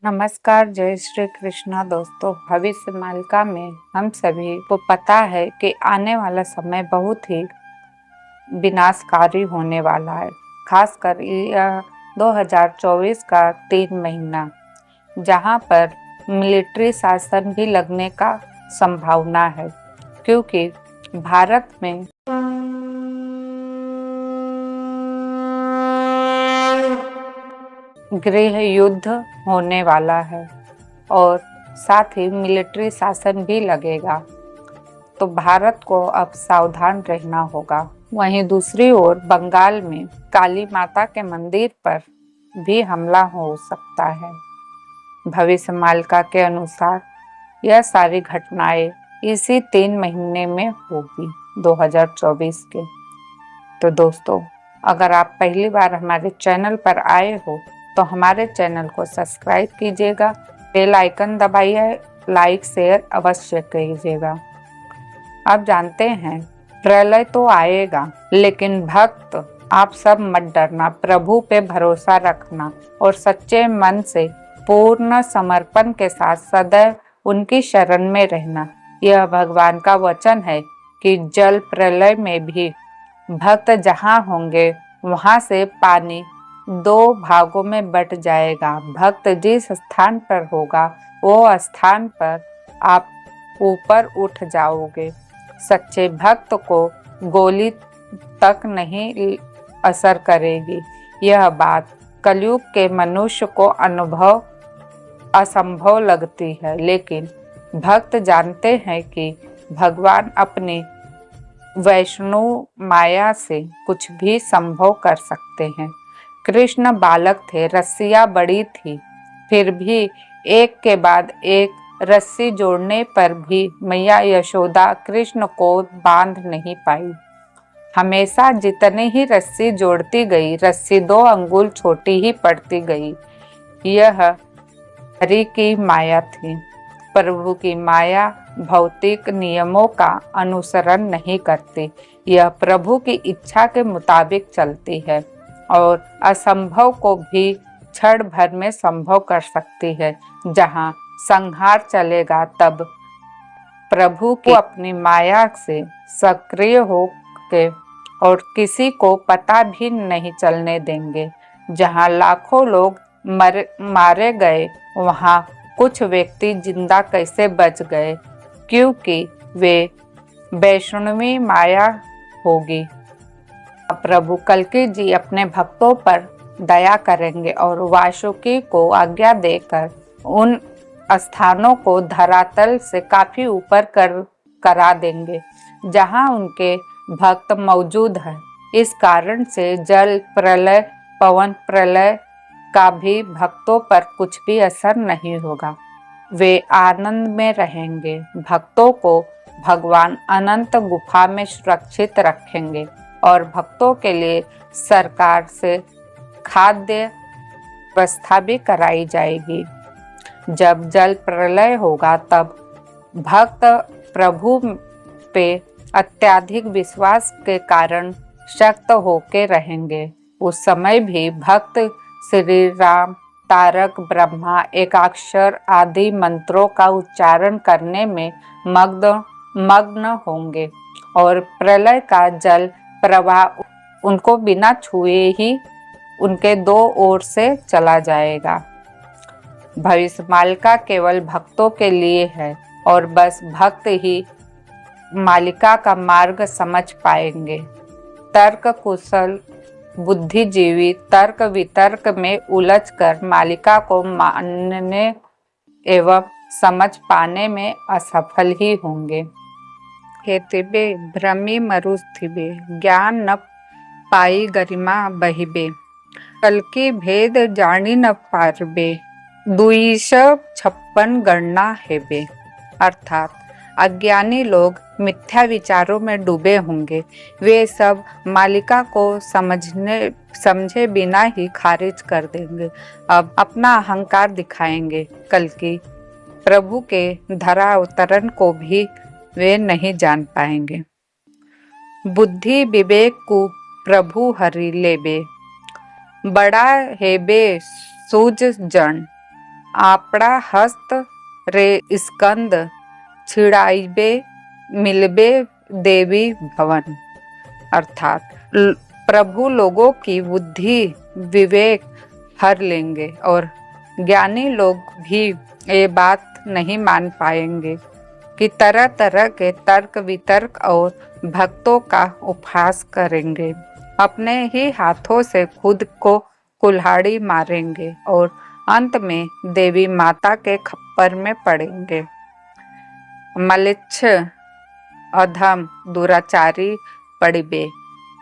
नमस्कार, जय श्री कृष्णा दोस्तों। भविष्य मालिका में हम सभी को पता है कि आने वाला समय बहुत ही विनाशकारी होने वाला है। खासकर यह 2024 का 3 महीना, जहां पर मिलिट्री शासन भी लगने का संभावना है, क्योंकि भारत में गृह युद्ध होने वाला है और साथ ही मिलिट्री शासन भी लगेगा, तो भारत को अब सावधान रहना होगा। वहीं दूसरी ओर बंगाल में काली माता के मंदिर पर भी हमला हो सकता है। भविष्य मालिका के अनुसार यह सारी घटनाएं इसी 3 महीने में होगी, 2024 के। तो दोस्तों, अगर आप पहली बार हमारे चैनल पर आए हो तो हमारे चैनल को सब्सक्राइब कीजिएगा, बेल आइकन दबाइए, लाइक शेयर अवश्य कीजिएगा। अब जानते हैं, प्रलय तो आएगा, लेकिन भक्त आप सब मत डरना, प्रभु पे भरोसा रखना और सच्चे मन से पूर्ण समर्पण के साथ सदैव उनकी शरण में रहना। यह भगवान का वचन है कि जल प्रलय में भी भक्त जहाँ होंगे वहाँ से पानी 2 भागों में बट जाएगा। भक्त जिस स्थान पर होगा वो स्थान पर आप ऊपर उठ जाओगे। सच्चे भक्त को गोली तक नहीं असर करेगी। यह बात कलयुग के मनुष्य को अनुभव असंभव लगती है, लेकिन भक्त जानते हैं कि भगवान अपनी वैष्णव माया से कुछ भी संभव कर सकते हैं। कृष्ण बालक थे, रस्सियां बड़ी थी, फिर भी एक के बाद एक रस्सी जोड़ने पर भी मैया यशोदा कृष्ण को बांध नहीं पाई। हमेशा जितनी ही रस्सी जोड़ती गई, रस्सी 2 अंगुल छोटी ही पड़ती गई। यह हरि की माया थी। प्रभु की माया भौतिक नियमों का अनुसरण नहीं करती, यह प्रभु की इच्छा के मुताबिक चलती है और असंभव को भी क्षण भर में संभव कर सकती है। जहाँ संहार चलेगा, तब प्रभु की अपनी माया से सक्रिय होकर और किसी को पता भी नहीं चलने देंगे। जहाँ लाखों लोग मारे गए, वहाँ कुछ व्यक्ति जिंदा कैसे बच गए, क्योंकि वे वैष्णवी माया होगी। प्रभु कल्कि जी अपने भक्तों पर दया करेंगे और वासुकी को आज्ञा देकर उन स्थानों को धरातल से काफी ऊपर करा देंगे जहां उनके भक्त मौजूद हैं। इस कारण से जल प्रलय, पवन प्रलय का भी भक्तों पर कुछ भी असर नहीं होगा। वे आनंद में रहेंगे। भक्तों को भगवान अनंत गुफा में सुरक्षित रखेंगे और भक्तों के लिए सरकार से खाद्य व्यवस्था भी कराई जाएगी। जब जल प्रलय होगा, तब भक्त प्रभु पे अत्यधिक विश्वास के कारण शक्त होके रहेंगे। उस समय भी भक्त श्री राम, तारक ब्रह्मा, एकाक्षर आदि मंत्रों का उच्चारण करने में मग्न होंगे और प्रलय का जल प्रवाह उनको बिना छुए ही उनके 2 ओर से चला जाएगा। भविष्य मालिका केवल भक्तों के लिए है और बस भक्त ही मालिका का मार्ग समझ पाएंगे। तर्क कुशल बुद्धिजीवी तर्क वितर्क में उलझकर मालिका को मानने एवं समझ पाने में असफल ही होंगे। हेतिबे भ्रमी मरुस्थिबे, ज्ञान न पाई गरिमा बहिबे, कल्कि भेद जानी न पारबे, 256 गणना हेबे। अर्थात अज्ञानी लोग मिथ्या विचारों में डूबे होंगे। वे सब मालिका को समझे बिना ही खारिज कर देंगे, अब अपना अहंकार दिखाएंगे। कल्कि प्रभु के धरा अवतरण को भी वे नहीं जान पाएंगे। बुद्धि विवेक को प्रभु हरि लेबे, बड़ा हेबे सूझ जन, आपड़ा हस्त रे स्कंद छिड़ाइबे मिलबे देवी भवन। अर्थात प्रभु लोगों की बुद्धि विवेक हर लेंगे और ज्ञानी लोग भी ये बात नहीं मान पाएंगे कि तरह तरह के तर्क वितर्क और भक्तों का उपहास करेंगे, अपने ही हाथों से खुद को कुल्हाड़ी मारेंगे और अंत में देवी माता के खप्पर में पड़ेंगे। मलिच्छ अधम दुराचारी पड़िबे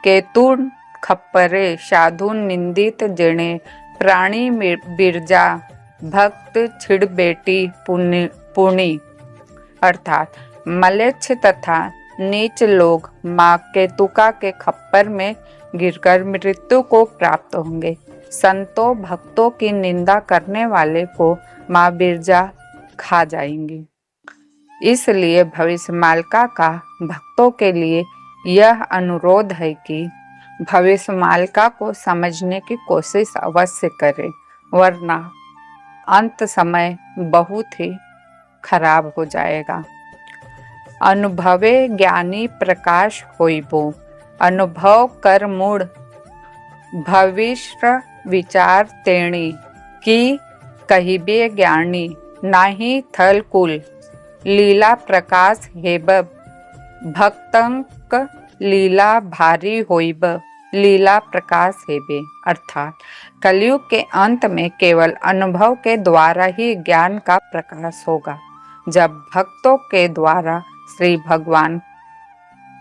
केतुन खप्परे साधु निंदित जिणे प्राणी बिरजा भक्त छिड़ बेटी पुणी। अर्थात मलेच्छ तथा नीच लोग माँ केतुका के खप्पर में गिरकर मृत्यु को प्राप्त होंगे। संतों भक्तों की निंदा करने वाले को माँ बिरजा खा जाएंगी। इसलिए भविष्यमालिका का भक्तों के लिए यह अनुरोध है कि भविष्यमालिका को समझने की कोशिश अवश्य करें, वरना अंत समय बहुत ही खराब हो जाएगा। अनुभवे ज्ञानी प्रकाश होइबो अनुभव कर मूढ़ भविष्य विचार तेणी की कहिबे ज्ञानी नाही थल कुल लीला प्रकाश हेब भक्तंक लीला भारी होइब लीला प्रकाश हेबे। अर्थात कलयुग के अंत में केवल अनुभव के द्वारा ही ज्ञान का प्रकाश होगा। जब भक्तों के द्वारा श्री भगवान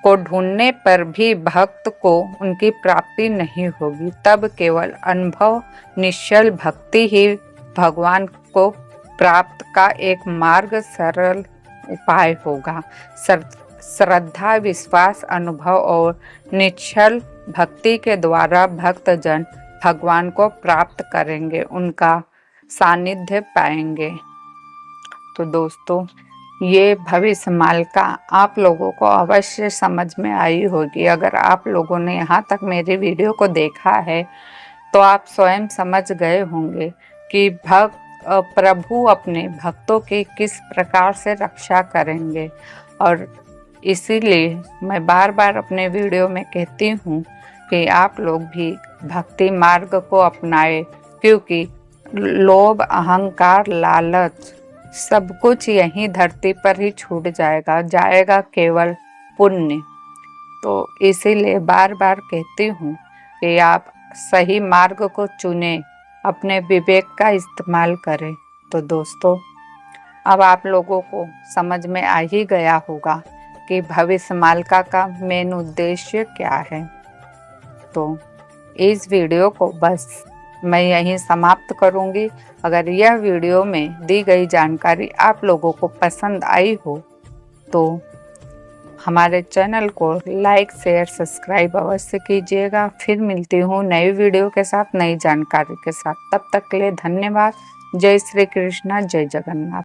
को ढूंढने पर भी भक्त को उनकी प्राप्ति नहीं होगी, तब केवल अनुभव निश्चल भक्ति ही भगवान को प्राप्त का एक मार्ग सरल उपाय होगा। श्रद्धा विश्वास अनुभव और निश्चल भक्ति के द्वारा भक्तजन भगवान को प्राप्त करेंगे, उनका सानिध्य पाएंगे। तो दोस्तों, ये भविष्यमालिका आप लोगों को अवश्य समझ में आई होगी। अगर आप लोगों ने यहाँ तक मेरी वीडियो को देखा है तो आप स्वयं समझ गए होंगे कि प्रभु अपने भक्तों की किस प्रकार से रक्षा करेंगे। और इसीलिए मैं बार बार अपने वीडियो में कहती हूँ कि आप लोग भी भक्ति मार्ग को अपनाएं, क्योंकि लोभ अहंकार लालच सब कुछ यहीं धरती पर ही छूट जाएगा केवल पुण्य। तो इसीलिए बार बार कहती हूँ कि आप सही मार्ग को चुने, अपने विवेक का इस्तेमाल करें। तो दोस्तों, अब आप लोगों को समझ में आ ही गया होगा कि भविष्यमालिका का मेन उद्देश्य क्या है। तो इस वीडियो को बस मैं यहीं समाप्त करूंगी। अगर यह वीडियो में दी गई जानकारी आप लोगों को पसंद आई हो तो हमारे चैनल को लाइक शेयर सब्सक्राइब अवश्य कीजिएगा। फिर मिलती हूँ नई वीडियो के साथ, नई जानकारी के साथ। तब तक के लिए धन्यवाद। जय श्री कृष्णा, जय जगन्नाथ।